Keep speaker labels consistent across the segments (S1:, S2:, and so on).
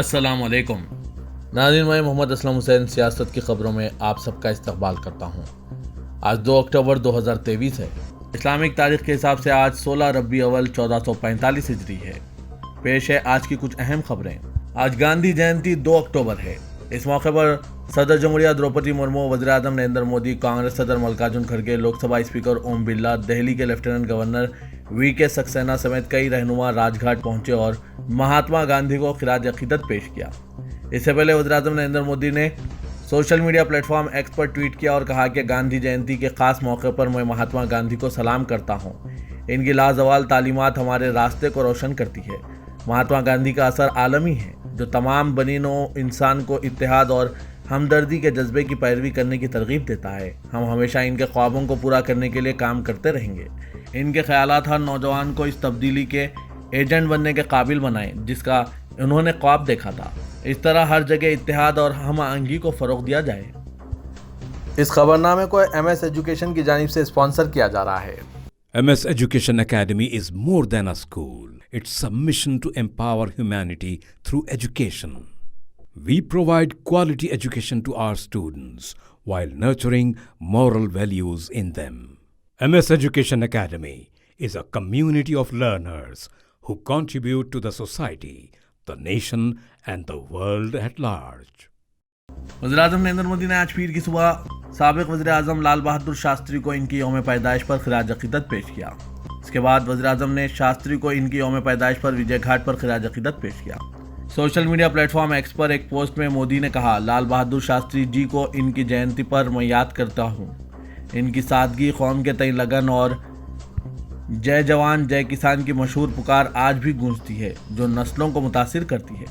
S1: السلام علیکم ناظرین، میں محمد اسلم حسین سیاست کی خبروں میں آپ سب کا استقبال کرتا ہوں۔ آج 2 اکتوبر 2023 ہے۔ اسلامک تاریخ کے حساب سے آج 16 ربیع اول 1445 ہجری ہے۔ پیش ہے آج کی کچھ اہم خبریں۔ آج گاندھی جینتی 2 اکتوبر ہے۔ اس موقع پر صدر جمہوریہ دروپدی مرمو، وزیر اعظم نریندر مودی، کانگریس صدر ملکارجن کھڑگے، لوک سبھا اسپیکر اوم برلا، دہلی کے لیفٹیننٹ گورنر وی کے سکسینہ سمیت کئی رہنما راج گھاٹ پہنچے اور مہاتما گاندھی کو خراج عقیدت پیش کیا۔ اس سے پہلے وزیر اعظم نریندر مودی نے social media platform X پر ٹویٹ کیا اور کہا کہ گاندھی جینتی کے خاص موقع پر میں مہاتما گاندھی کو سلام کرتا ہوں۔ ان کی لازوال تعلیمات ہمارے راستے کو روشن کرتی ہے۔ مہاتما گاندھی کا اثر عالمی ہے، جو تمام بنی نوع انسان کو اتحاد اور ہمدردی کے جذبے کی پیروی کرنے کی ترغیب دیتا ہے۔ ہم ہمیشہ ان کے خوابوں کو پورا کرنے کے لیے کام کرتے رہیں گے۔ ان کے خیالات ہر نوجوان کو اس تبدیلی کے ایجنٹ بننے کے قابل بنائیں جس کا انہوں نے خواب دیکھا تھا۔ اس طرح ہر جگہ اتحاد اور ہم آہنگی کو فروغ دیا جائے۔ اس خبرنامے کو ایم ایس ایجوکیشن کی جانب سے اسپانسر کیا جا رہا ہے۔
S2: MS Education Academy is more than a school. It's a mission to empower humanity through education. We provide quality education to our students while nurturing moral values in them. MS Education Academy is a community of learners who contribute to the society, the nation, and the world at large.
S1: وزیر اعظم نریندر مودی نے آج پیر کی صبح سابق وزیر اعظم لال بہادر شاستری کو ان کی یوم پیدائش پر خراج عقیدت پیش کیا۔ اس کے بعد وزیر اعظم نے شاستری کو ان کی یوم پیدائش پر وجے گھاٹ پر خراج عقیدت پیش کیا۔ Social media platform X پر ایک پوسٹ میں مودی نے کہا، لال بہادر شاستری جی کو ان کی جینتی پر میں یاد کرتا ہوں۔ ان کی سادگی، قوم کے تئیں لگن اور جے جوان جے کسان کی مشہور پکار آج بھی گونجتی ہے، جو نسلوں کو متاثر کرتی ہے۔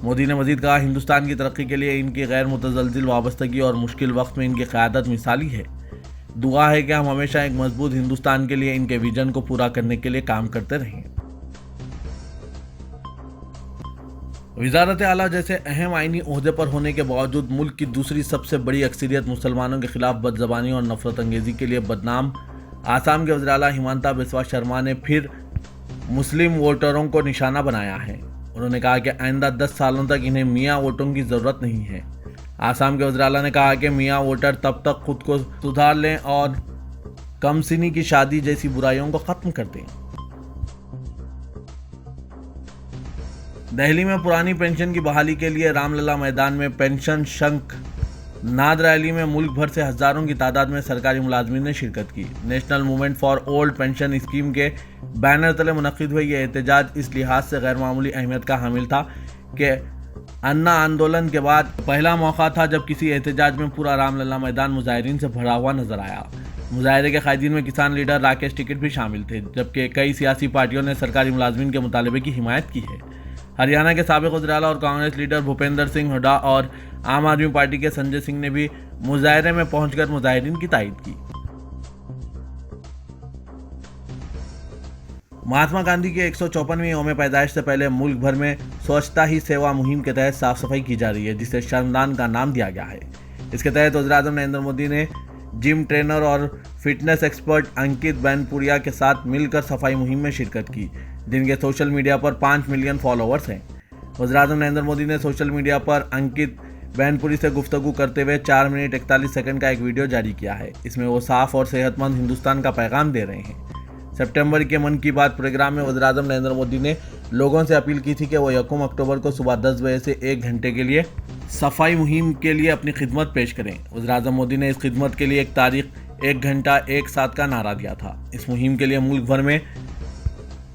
S1: مودی نے مزید کہا، ہندوستان کی ترقی کے لیے ان کی غیر متزلزل وابستگی اور مشکل وقت میں ان کی قیادت مثالی ہے۔ دعا ہے کہ ہم ہمیشہ ایک مضبوط ہندوستان کے لیے ان کے ویژن کو پورا کرنے کے لیے کام کرتے رہیں۔ وزارت اعلیٰ جیسے اہم آئینی عہدے پر ہونے کے باوجود ملک کی دوسری سب سے بڑی اکثریت مسلمانوں کے خلاف بد زبانی اور نفرت انگیزی کے لیے بدنام آسام کے وزیر اعلیٰ ہیمانتا بسوا شرما نے پھر مسلم ووٹروں کو نشانہ بنایا ہے۔ انہوں نے کہا کہ آئندہ 10 سالوں تک انہیں میاں ووٹوں کی ضرورت نہیں ہے۔ آسام کے وزیر اعلیٰ نے کہا کہ میاں ووٹر تب تک خود کو سدھار لیں اور کم سنی کی شادی جیسی برائیوں کو ختم کر دیں۔ دہلی میں پرانی پینشن کی بحالی کے لیے رام للا میدان میں پینشن شنکھ ناد ریلی میں ملک بھر سے ہزاروں کی تعداد میں سرکاری ملازمین نے شرکت کی۔ National movement for old pension scheme کے بینر تلے منعقد ہوئے یہ احتجاج اس لحاظ سے غیر معمولی اہمیت کا حامل تھا کہ انا آندولن کے بعد پہلا موقع تھا جب کسی احتجاج میں پورا رام للا میدان مظاہرین سے بھرا ہوا نظر آیا۔ مظاہرے کے قائدین میں کسان لیڈر راکیش ٹکیٹ بھی شامل تھے، جبکہ کئی سیاسی پارٹیوں نے سرکاری ملازمین کے مطالبے کی حمایت کی ہے۔ ہریانہ کے سابق وزیر اعلیٰ اور کانگریس لیڈر بھوپیندر سنگھ ہڈا اور عام آدمی پارٹی کے سنجے سنگھ نے بھی مظاہرے میں پہنچ کر مظاہرین کی تائید کی۔ مہاتما گاندھی کے 154ویں یوم پیدائش سے پہلے ملک بھر میں سوچھتا ہی سیوا مہم کے تحت صاف صفائی کی جا رہی ہے، جسے شرمدان کا نام دیا گیا ہے۔ اس کے تحت وزیر اعظم نریندر مودی نے جم ٹرینر اور فٹنس ایکسپرٹ انکت بین پوریا کے ساتھ مل کر صفائی مہم میں شرکت کی، جن کے سوشل میڈیا پر 5 ملین فالوورز ہیں۔ وزیر اعظم نریندر مودی نے سوشل میڈیا پر انکت بین پوری سے گفتگو کرتے ہوئے 4 منٹ 41 سیکنڈ کا ایک ویڈیو جاری کیا ہے۔ اس میں وہ صاف اور صحت مند ہندوستان کا پیغام دے رہے ہیں۔ سپٹمبر کے من کی بات پروگرام میں وزیر اعظم نریندر مودی نے لوگوں سے اپیل کی تھی کہ وہ 1 اکتوبر کو صبح 10 بجے سے 1 گھنٹے کے لیے صفائی مہم کے لیے اپنی خدمت پیش کریں۔ وزیر اعظم مودی نے اس خدمت کے لیے ایک تاریخ 1 گھنٹہ 1 ساتھ کا نعرہ دیا تھا۔ اس مہم کے لیے ملک بھر میں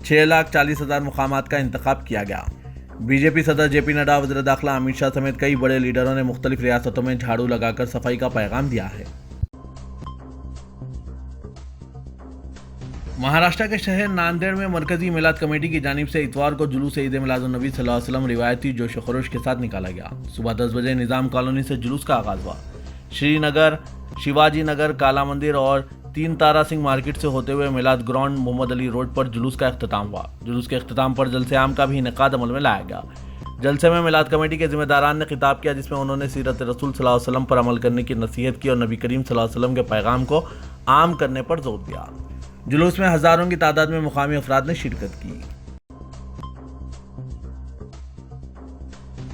S1: 6,40,000 مقامات کا انتخاب کیا گیا۔ بی جے پی صدر جے پی نڈا، وزیر داخلہ امت شاہ سمیت کئی بڑے لیڈروں نے مختلف ریاستوں میں جھاڑو لگا کر صفائی کا پیغام دیا ہے۔ مہاراشٹر کے شہر ناندیڑ میں مرکزی میلاد کمیٹی کی جانب سے اتوار کو جلوس عید میلاد النبی صلی اللہ علیہ وسلم روایتی جوش و خروش کے ساتھ نکالا گیا۔ صبح 10 بجے نظام کالونی سے جلوس کا آغاز ہوا۔ شری نگر، شیواجی نگر، کالا مندر اور 3 تارا سنگھ مارکیٹ سے ہوتے ہوئے میلاد گراؤنڈ محمد علی روڈ پر جلوس کا اختتام ہوا۔ جلوس کے اختتام پر جلسے عام کا بھی انعقاد عمل میں لایا گیا۔ جلسے میں میلاد کمیٹی کے ذمہ داران نے خطاب کیا، جس میں انہوں نے سیرت رسول صلی اللہ علیہ وسلم پر عمل کرنے کی نصیحت کی اور نبی کریم صلی اللہ علیہ وسلم کے پیغام کو عام کرنے پر زور دیا۔ جلوس میں ہزاروں کی تعداد میں مقامی افراد نے شرکت کی۔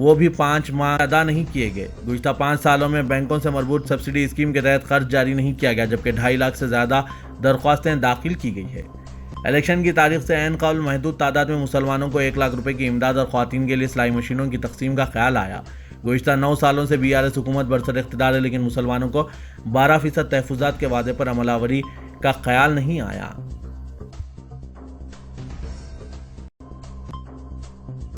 S1: وہ بھی 5 ماہ ادا نہیں کیے گئے۔ گزشتہ 5 سالوں میں بینکوں سے مربوط سبسڈی اسکیم کے تحت قرض جاری نہیں کیا گیا، جبکہ 2.5 لاکھ سے زیادہ درخواستیں داخل کی گئی ہے۔ الیکشن کی تاریخ سے عین قبل محدود تعداد میں مسلمانوں کو 1 لاکھ روپے کی امداد اور خواتین کے لیے سلائی مشینوں کی تقسیم کا خیال آیا۔ گزشتہ 9 سالوں سے BRS حکومت برسر اقتدار ہے، لیکن مسلمانوں کو 12% تحفظات کے وعدے پر عمل آوری کا خیال نہیں آیا۔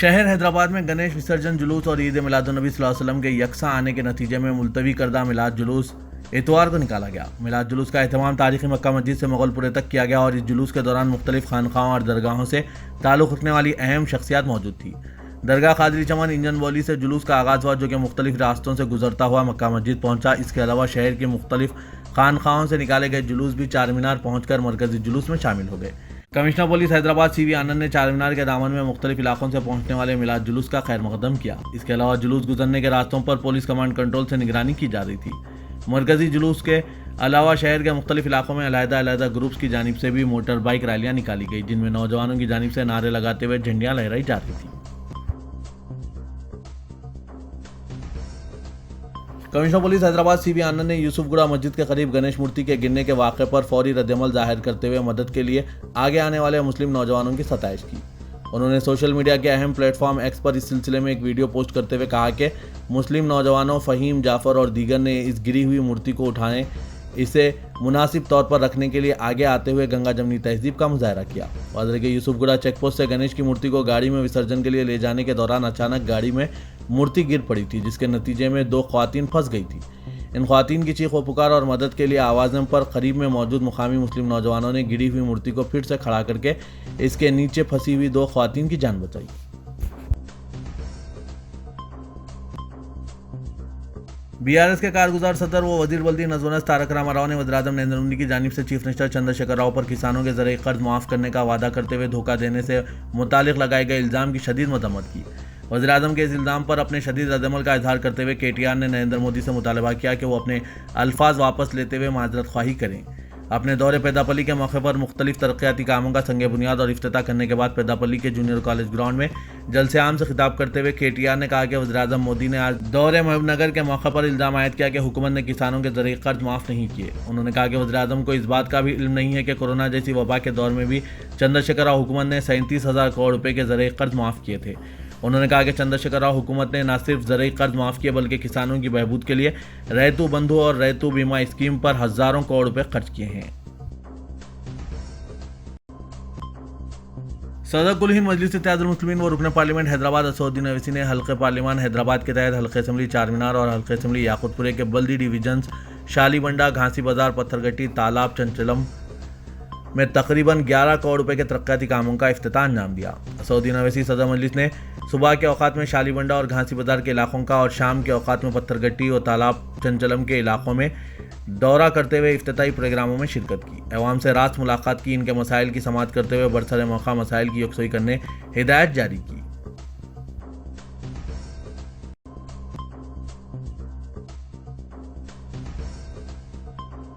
S1: شہر حیدرآباد میں گنیش وسرجن جلوس اور عید میلاد النبی صلی اللہ علیہ وسلم کے یکساں آنے کے نتیجے میں ملتوی کردہ میلاد جلوس اتوار کو نکالا گیا۔ میلاد جلوس کا اہتمام تاریخی مکہ مسجد سے مغل پورے تک کیا گیا اور اس جلوس کے دوران مختلف خانقاہوں اور درگاہوں سے تعلق رکھنے والی اہم شخصیات موجود تھی۔ درگاہ قادری چمن انجن بولی سے جلوس کا آغاز ہوا، جو کہ مختلف راستوں سے گزرتا ہوا مکہ مسجد پہنچا۔ اس کے علاوہ شہر کی مختلف خانقاہوں سے نکالے گئے جلوس بھی چار مینار پہنچ کر مرکزی جلوس میں شامل ہو گئے۔ کمشنر پولیس حیدرآباد CV آنند نے چار مینار کے دامن میں مختلف علاقوں سے پہنچنے والے میلاد جلوس کا خیر مقدم کیا۔ اس کے علاوہ جلوس گزرنے کے راستوں پر پولیس کمانڈ کنٹرول سے نگرانی کی جا رہی تھی۔ مرکزی جلوس کے علاوہ شہر کے مختلف علاقوں میں علیحدہ گروپس کی جانب سے بھی موٹر بائک ریلیاں نکالی گئی، جن میں نوجوانوں کی جانب سے نعرے لگاتے ہوئے جھنڈیاں لہرائی جا رہی تھیں۔ کمشنر پولیس حیدرآباد CV آنند نے یوسف گڑا مسجد کے قریب گنیش مورتی کے گرنے کے واقعے پر فوری ردعمل ظاہر کرتے ہوئے مدد کے لیے آگے آنے والے مسلم نوجوانوں کی ستائش کی۔ انہوں نے سوشل میڈیا کے اہم پلیٹ فارم X پر اس سلسلے میں ایک ویڈیو پوسٹ کرتے ہوئے کہا کہ مسلم نوجوانوں فہیم، جعفر اور دیگر نے اس گری ہوئی مورتی کو اٹھانے، اسے مناسب طور پر رکھنے کے لیے آگے آتے ہوئے گنگا جمنی تہذیب کا مظاہرہ کیا۔ واضح کہ یوسف گڑا چیک پوسٹ سے گنیش کی مورتی کو گاڑی میں وسرجن کے لیے لے جانے کے دوران اچانک گاڑی میں مورتی گر پڑی تھی، جس کے نتیجے میں 2 خواتین پھنس گئی تھیں۔ ان خواتین کی چیخ و پکار اور مدد کے لیے آوازیں پر قریب میں موجود مقامی مسلم نوجوانوں نے گری ہوئی مورتی کو پھر سے کھڑا کر کے اس کے نیچے پھنسی ہوئی 2 خواتین کی جان بچائی۔ BRS کے کارگزار صدر و وزیر بلدی نظم و نسق تارک راما راؤ نے وزیراعظم نریندر مودی کی جانب سے چیف منسٹر چندر شیکھر راؤ پر کسانوں کے زرعی قرض معاف کرنے کا وعدہ کرتے ہوئے دھوکہ دینے سے متعلق لگائے گئے الزام کی شدید مذمت کی۔ وزیراعظم کے اس الزام پر اپنے شدید ردعمل کا اظہار کرتے ہوئے KTR نے نریندر مودی سے مطالبہ کیا کہ وہ اپنے الفاظ واپس لیتے ہوئے معذرت خواہی کریں۔ اپنے دورے پیداپلی کے موقع پر مختلف ترقیاتی کاموں کا سنگ بنیاد اور افتتاح کرنے کے بعد پیداپلی کے جونیئر کالج گراؤنڈ میں جلسے عام سے خطاب کرتے ہوئے KTR نے کہا کہ وزیراعظم مودی نے آج دورے محبوب نگر کے موقع پر الزام عائد کیا کہ حکومت نے کسانوں کے زرعی قرض معاف نہیں کیے۔ انہوں نے کہا کہ وزیراعظم کو اس بات کا بھی علم نہیں ہے کہ کورونا جیسی وبا کے دور میں بھی چندر شیکھر راؤ حکومت نے 37,000 کروڑ روپے کے زرعی قرض معاف کیے تھے۔ انہوں نے کہا کہ چندر شیکھر راؤ حکومت نے نہ صرف زرعی قرض معاف کیے بلکہ کسانوں کی بہبود کے لیے ریتو بندھو اور ریتو بیمہ اسکیم پر ہزاروں کروڑ روپے خرچ کیے ہیں۔ صدر کل ہند مجلس اتحاد المسلمین و رکن پارلیمنٹ حیدرآباد اسد الدین اویسی نے حلقہ پارلیمان حیدرآباد کے تحت حلقہ اسمبلی چار مینار اور حلقہ اسمبلی یاقوت پورے کے بلدی ڈویژنز شالی بنڈا، گھانسی بازار، پتھر گٹی، تالاب، چنچلم میں تقریباً 11 کروڑ روپے کے ترقیاتی کاموں کا افتتاح انجام دیا۔ اسد الدین اویسی صدر مجلس نے صبح کے اوقات میں شالی بنڈا اور گھانسی بازار کے علاقوں کا اور شام کے اوقات میں پتھر گٹی اور تالاب چنچلم کے علاقوں میں دورہ کرتے ہوئے افتتاحی پروگراموں میں شرکت کی، عوام سے راست ملاقات کی، ان کے مسائل کی سماعت کرتے ہوئے برسر موقع مسائل کی یکسوئی کرنے ہدایت جاری کی۔